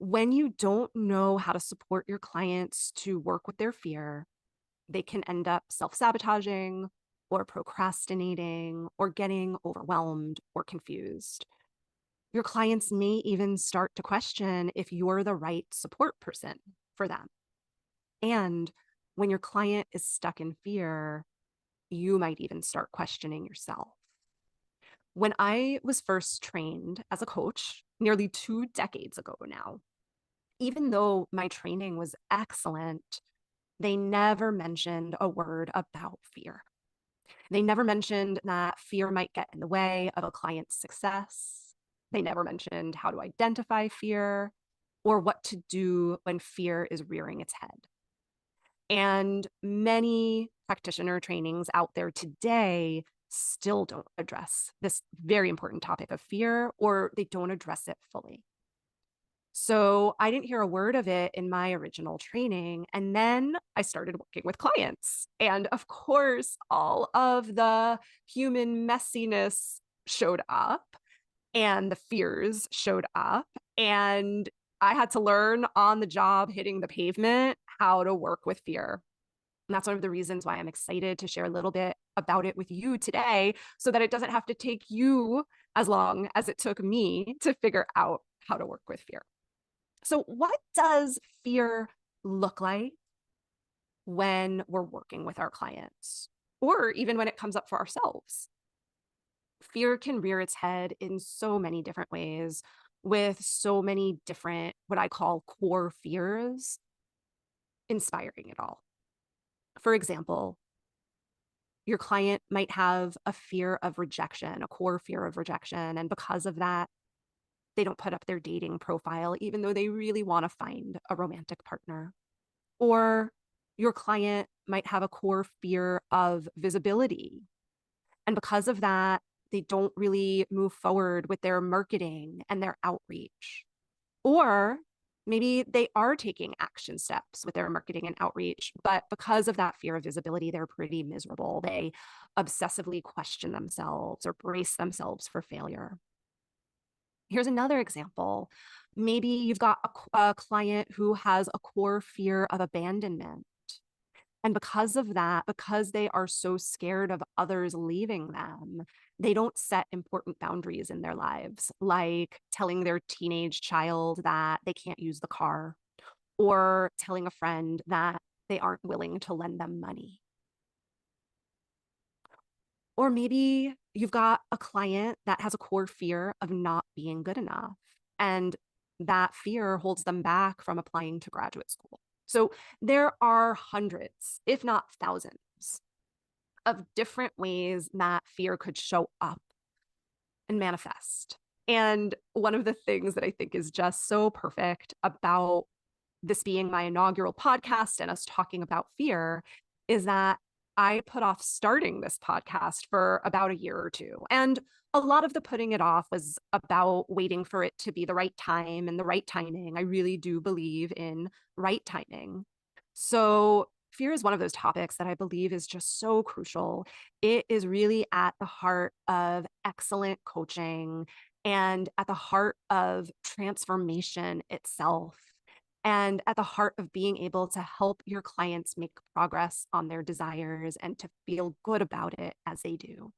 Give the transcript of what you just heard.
When you don't know how to support your clients to work with their fear, they can end up self-sabotaging or procrastinating or getting overwhelmed or confused. Your clients may even start to question if you're the right support person for them. And when your client is stuck in fear, you might even start questioning yourself. When I was first trained as a coach nearly 2 decades ago now, even though my training was excellent, they never mentioned a word about fear. They never mentioned that fear might get in the way of a client's success. They never mentioned how to identify fear or what to do when fear is rearing its head. And many practitioner trainings out there today still don't address this very important topic of fear, or they don't address it fully. So I didn't hear a word of it in my original training. And then I started working with clients. And of course, all of the human messiness showed up and the fears showed up. And I had to learn on the job, hitting the pavement, how to work with fear. And that's one of the reasons why I'm excited to share a little bit about it with you today, so that it doesn't have to take you as long as it took me to figure out how to work with fear. So, what does fear look like when we're working with our clients, or even when it comes up for ourselves? Fear can rear its head in so many different ways, with so many different, what I call core fears, inspiring it all. For example, your client might have a fear of rejection, a core fear of rejection. And because of that, they don't put up their dating profile, even though they really want to find a romantic partner. Or your client might have a core fear of visibility. And because of that, they don't really move forward with their marketing and their outreach. Or maybe they are taking action steps with their marketing and outreach, but because of that fear of visibility, they're pretty miserable. They obsessively question themselves or brace themselves for failure. Here's another example. Maybe you've got a client who has a core fear of abandonment. And because of that, because they are so scared of others leaving them, they don't set important boundaries in their lives, like telling their teenage child that they can't use the car, or telling a friend that they aren't willing to lend them money. Or maybe you've got a client that has a core fear of not being good enough, and that fear holds them back from applying to graduate school. So there are hundreds, if not thousands, of different ways that fear could show up and manifest. And one of the things that I think is just so perfect about this being my inaugural podcast and us talking about fear is that I put off starting this podcast for about a year or two. And a lot of the putting it off was about waiting for it to be the right time and the right timing. I really do believe in right timing. So, fear is one of those topics that I believe is just so crucial. It is really at the heart of excellent coaching and at the heart of transformation itself, and at the heart of being able to help your clients make progress on their desires and to feel good about it as they do.